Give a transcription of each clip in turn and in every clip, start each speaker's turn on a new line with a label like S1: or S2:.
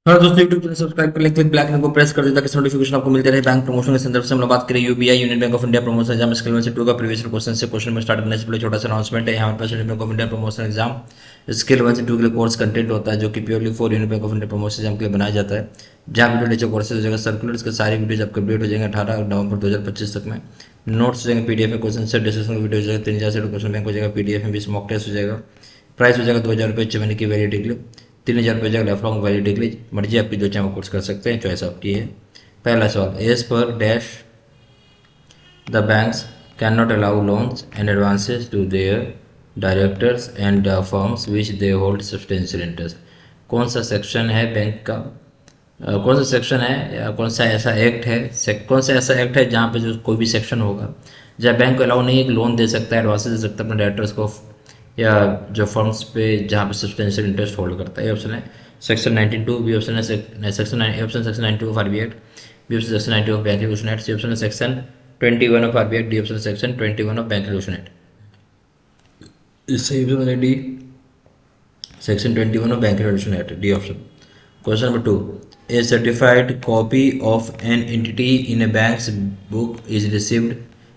S1: हाँ दोस्तों, YouTube channel subscribe कर लें, क्लिक ब्लैक को प्रेस कर दें ताकि नोटिफिकेशन आपको मिलते रहे। बैंक प्रमोशन के संदर्भ से हम लोग बात करें UBI Union Bank of India promotion exam skill 1 से 2 का प्रीवियस क्वेश्चन से क्वेश्चन में स्टार्ट करने से पहले छोटा सा अनाउंसमेंट है। यहाँ हमारे पास Union Bank of India promotion exam skill 1 से 2 के लिए कोर्स कंटेंट होता है जो कि purely for union Bank of India promotion exam के लिए बनाया जाता है। जहाँ वीडियो नीचे कोर्सेज हो जाएगा सर्कुलर, इसके सारी वीडियोज आप कंप्लीट हो जाएंगे 18 नवंबर 2025 तक में। नोट्स हो जाएंगे पीडीएफ में, क्वेश्चन से डिस्कशन वीडियो हो जाएगा 3000 से क्वेश्चन बैंक हो जाएगा पीडीएफ में, 20 मॉक टेस्ट हो जाएगा। प्राइस हो जाएगा 2000 रुपये 6 महीने की वैलिडिटी के लिए, 3000 रुपये जाएगा लाइफ लॉन्ग वैलिडिटी के लिए। मर्जी आपकी जो चाहे वो कोर्स कर सकते हैं, चॉइस आपकी है। पहला सवाल, as per dash the banks can not allow loans and advances to their directors and firms which they hold substantial interest. कौन सा सेक्शन है बैंक का, कौन सा सेक्शन है या कौन सा ऐसा एक्ट है, कौन सा ऐसा एक्ट है जहाँ पे जो कोई भी सेक्शन होगा जहाँ बैंक को अलाउ नहीं है कि लोन दे सकता है, एडवांसेस दे सकता है अपने डायरेक्टर्स को या जो फर्म्स पे जहाँ पे सब्सटेंशियल इंटरेस्ट होल्ड करता है। ये ऑप्शन है सेक्शन 92, बी ऑप्शन है section 92 of RBI act, B option section 90 of bank regulation act, C option है section 21 of RBI act, D option section 21 of bank regulation act. सही option है D, section 21 of bank regulation act, D option. Question number 2, a certified copy of an entity in a bank's book is received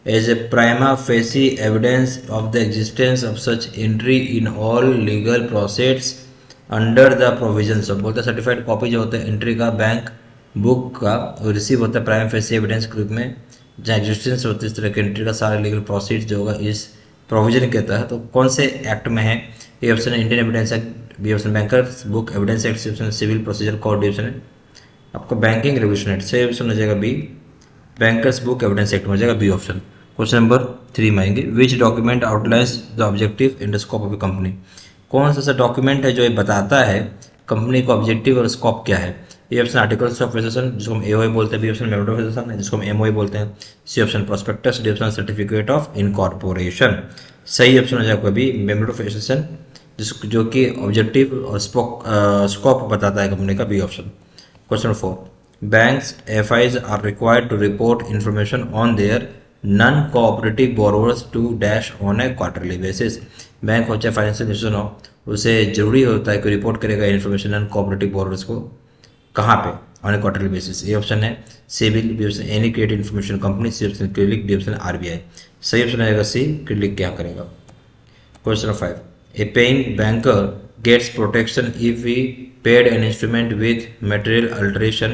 S1: as a prima facie evidence of the existence of such entry in all legal process under the provisions of। बोलते certified copy जो होता है entry का bank book का, वो receive होता है prima facie evidence के रूप में जहाँ एग्जिस्टेंस होती है इस तरह के एंट्री का सारा लीगल प्रोसीड जो होगा इस प्रोविजन कहता है। तो कौन से एक्ट में है? ए ऑप्शन है Indian evidence act, B option bankers book evidence act, C option civil procedure code, D option है आपका बैंकिंग रेगुलेशन एक्ट। सही ऑप्शन हो जाएगा B, bankers book evidence act हो जाएगा बी ऑप्शन। क्वेश्चन नंबर 3 में आएंगे, which document outlines the objective and scope of a company. कौन सा डॉक्यूमेंट है जो ये बताता है कंपनी का ऑब्जेक्टिव और स्कोप क्या है? A option articles of association जिसको हम एओए बोलते हैं, B option memorandum of association जिसको हम एमओए बोलते हैं, C option prospectus, D option certificate of incorporation. सही ऑप्शन हो जाएगा बी, मेमोरेंडम ऑफ एसोसिएशन जो कि ऑब्जेक्टिव और स्कोप बताता है कंपनी का, B option. Question 4, banks FIs are required to report information on their non-cooperative borrowers to dash on a quarterly basis। Bank हो चाहे फाइनेंशियल इंस्टीट्यूशन हो उसे जरूरी होता है कि रिपोर्ट करेगा इन्फॉर्मेशन नॉन कोऑपरेटिव बोरोवर्स को, कहाँ पे? On a quarterly basis. A option है CIBIL, B option any credit information company, C option क्लिक, डी ऑप्शन आरबीआई। सही ऑप्शन आएगा सी, क्लिक क्या करेगा। Question 5, a paying banker gets protection if he paid an instrument with material alteration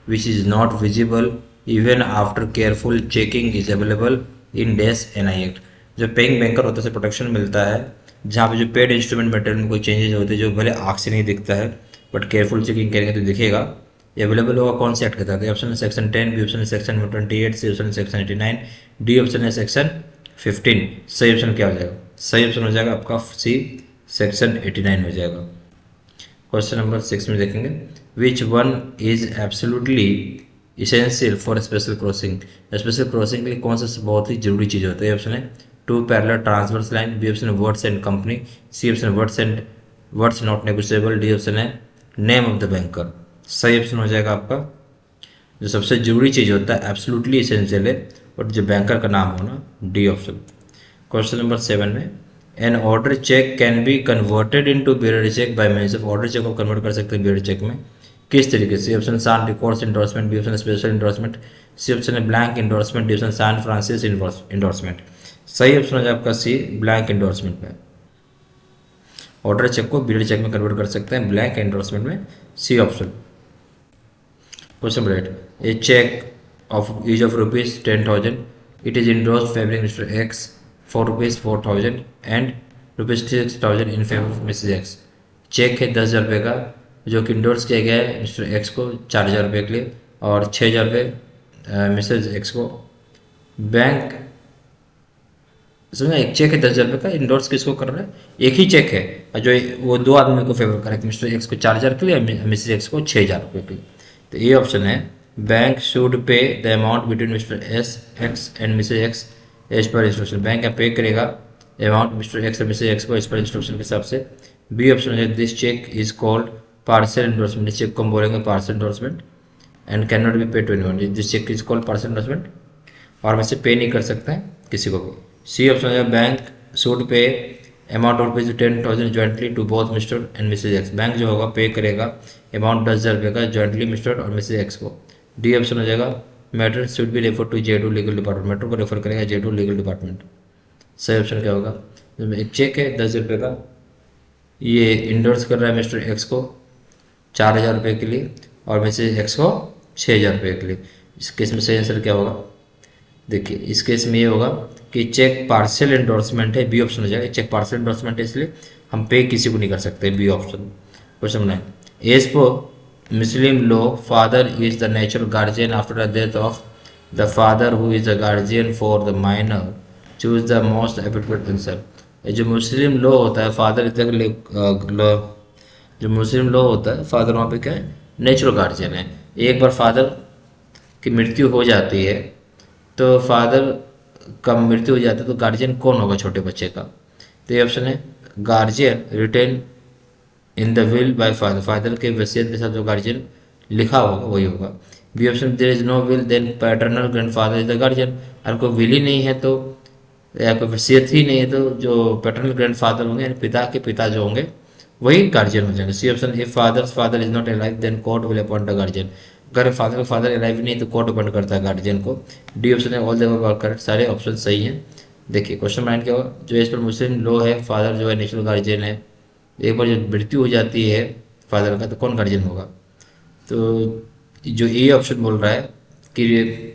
S1: which is not visible even after careful checking is available in dash NI Act। जो paying banker होता है उसे protection मिलता है जहाँ पे जो paid instrument material में कोई चेंजेस होते हैं जो भले आँख से नहीं दिखता है बट केयरफुल चेकिंग करेंगे तो दिखेगा। ये अवेलेबल होगा कौन से एक्ट के तहत? ऑप्शन है सेक्शन 10, बी ऑप्शन है सेक्शन 28, सी ऑप्शन है सेक्शन 89, डी ऑप्शन है सेक्शन 15। सही ऑप्शन क्या हो जाएगा? सही ऑप्शन हो जाएगा आपका सी, सेक्शन 89 हो जाएगा। क्वेश्चन नंबर 6 में देखेंगे, which one is absolutely essential for special crossing. Special crossing के लिए कौन सा बहुत ही जरूरी चीज़ होता है? ऑप्शन है two parallel transverse line, B option words and company, C option words not negotiable, D option है नेम ऑफ द बैंकर। सही ऑप्शन हो जाएगा आपका जो सबसे जरूरी चीज़ होता है एब्सोल्युटली इसेंशियल है और जो बैंकर का नाम होना, डी ऑप्शन। क्वेश्चन नंबर 7 में, an order cheque can be converted into bearer cheque by means of. Order cheque को कन्वर्ट कर सकते हैं बियर्ड चेक में किस तरीके से? Option sans recours endorsement, B option special endorsement, C option है blank endorsement, D option sans frais endorsement. सही ऑप्शन हो जाएगा आपका सी, ब्लैंक इंडोर्समेंट में। ऑर्डर चेक को बियर्ड चेक में कन्वर्ट कर सकते हैं ब्लैंक इंडोर्समेंट में, C option. Question number 8, a cheque of each of rupees 10,000 it is endorsed favoring Mr. X for rupees 4,000 and rupees 6,000 in favor of Mrs. X। Cheque है 10,000 रुपये का जो कि इंडोर्स किया गया है मिस्टर एक्स को 4,000 रुपये के लिए और 6,000 रुपये मिसेज एक्स को। बैंक समझा, एक चेक है 10,000 रुपये का, इंडोर्स किसको कर रहा है? एक ही चेक है जो वो दो आदमी को फेवर कर रहा है, मिस्टर एक्स को 4,000 के लिए, मिसेज एक्स को 6,000 रुपये के लिए। तो ये ऑप्शन है bank should pay the amount between Mr S X and Mrs X as per instruction. Bank या पे करेगा अमाउंट मिस्टर एक्स और मिसेज एक्स को इस पर इंस्ट्रक्शन के हिसाब से। बी ऑप्शन है this cheque is called partial endorsement. इस चेक को हम बोलेंगे partial endorsement and can not be pay to anyone. This cheque is called partial endorsement और हम इसे पे नहीं कर सकते हैं किसी को भी। सी ऑप्शन है bank should pay amount of rupees 10,000 jointly to both Mr and Mrs X. Bank जो होगा पे करेगा अमाउंट 10,000 रुपये का ज्वाइंटली मिस्टर और मिसेज एक्स को। डी ऑप्शन हो जाएगा matter should be refer to J2 legal department. Matter को रेफर करेगा J2 लीगल डिपार्टमेंट। सही ऑप्शन क्या होगा? एक चेक है 10,000 रुपये का, ये इंडोर्स कर रहा है मिस्टर एक्स को 4,000 रुपये के लिए और मिसेज एक्स को 6,000 रुपये के लिए। इस केस में सही आंसर क्या होगा? देखिए इस केस में ये होगा कि चेक पार्शियल एंडोर्समेंट है, बी ऑप्शन हो जाएगा। चेक पार्शियल एंडोर्समेंट है इसलिए हम पे किसी को नहीं कर सकते, B option. Question 9, as per Muslim law father is the natural guardian after the death of the father who is the guardian for the minor, choose the most appropriate answer. जो मुस्लिम लॉ होता है father is the जो Muslim law होता है father वहाँ पे क्या है? नेचुरल गार्जियन है। एक बार फादर की मृत्यु हो जाती है तो फादर का मृत्यु हो जाता है तो गार्जियन कौन होगा छोटे बच्चे का? तो ये ऑप्शन है guardian written in the will by father. Father के वसीयत के साथ जो गार्जियन लिखा होगा वही होगा। B option there is no will then paternal grandfather is the guardian. अगर कोई विल ही नहीं है तो या कोई वसीयत ही नहीं है तो जो पैटर्नल ग्रैंडफादर होंगे पिता के पिता जो होंगे वही गार्जियन हो जाएंगे। C option if father's father is not alive then court will appoint the guardian. अगर फादर का फादर अलाइव नहीं तो कोर्ट अपॉइंट करता है गार्जियन को। डी ऑप्शन है ऑल द अबव करेक्ट, सारे ऑप्शन सही हैं। देखिए क्वेश्चन 9 क्या होगा? जो इस पर मुस्लिम लॉ है फादर जो है नेचुरल गार्जियन है, एक बार जब मृत्यु हो जाती है फादर का तो कौन गार्जियन होगा? तो जो ए ऑप्शन बोल रहा है कि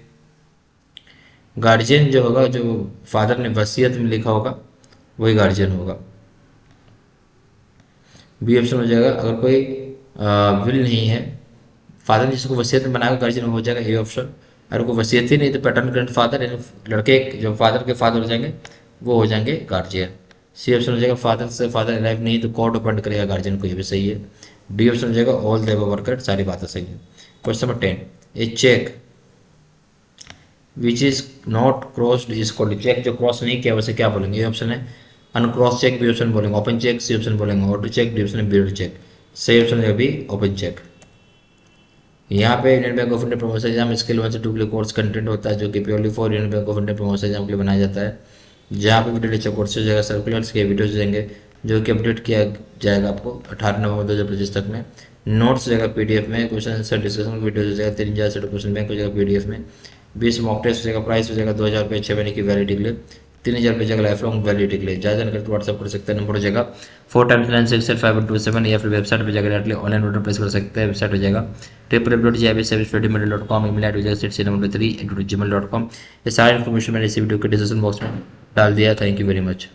S1: गार्जियन जो होगा जो फादर ने वसीयत में लिखा होगा वही गार्जियन होगा। बी ऑप्शन हो जाएगा अगर कोई विल नहीं है फादर ने जिसको वसीयत में बनाया गार्जियन हो जाएगा ए ऑप्शन। अगर कोई वसीयत ही नहीं तो पैटर्न ग्रैंडफादर यानी लड़के जो फादर के फादर हो जाएंगे वो हो जाएंगे गार्जियन। सी ऑप्शन हो जाएगा फादर से फादर अलाइव नहीं तो कोर्ट अपॉइंट करेगा गार्जियन को, ये भी सही है। डी ऑप्शन हो जाएगा ऑल द अबव करेक्ट, सारी बातें सही है। Question number 10, a cheque which is not crossed is called. Cheque जो क्रॉस नहीं किया वैसे क्या बोलेंगे? ये ऑप्शन है अनक्रॉस चेक, बी ऑप्शन बोलेंगे ओपन चेक, सी ऑप्शन बोलेंगे ऑटो चेक, डी ऑप्शन है बिल्ड चेक। सही ऑप्शन है अभी ओपन चेक। यहाँ पे Indian bank of India promotion exam skill 1 से 2 के लिए कोर्स कंटेंट होता है जो कि purely for Indian bank of India promotion exam के लिए बनाया जाता है, जहाँ पे वीडियो लेक्चर कोर्सेज हो जाएगा, सर्कुलर्स के वीडियोज देंगे जो कि अपडेट किया जाएगा आपको 18 नवंबर 2025 तक में। नोट्स जाएगा पीडीएफ में, क्वेश्चन आंसर डिस्कशन वीडियो हो जाएगा 3000 से क्वेश्चन बैंक हो जाएगा पीडीएफ में। 20 मॉक टेस्ट हो जाएगा, प्राइस हो जाएगा 2,000 रुपये 6 महीने की वैलिडिटी के लिए, 3,000 रुपये जाएगा लाइफ लॉन्ग वैलिडिटी के लिए। ज़्यादा जानकारी तो व्हाट्सअप कर सकते हैं, नंबर हो जाएगा 4x9675127 या फिर वेबसाइट पर जाकर डायरेक्टली ऑनलाइन ऑर्डर प्लेस कर सकते हैं। वेबसाइट हो जाएगा www.jibservicestudymail.com, ईमेल आईडी हो जाएगा 3 3@gmail.com। ये सारी इन्फॉर्मेशन मैंने इसी वीडियो के डिस्क्रिप्शन बॉक्स में डाल दिया। Thank you very much.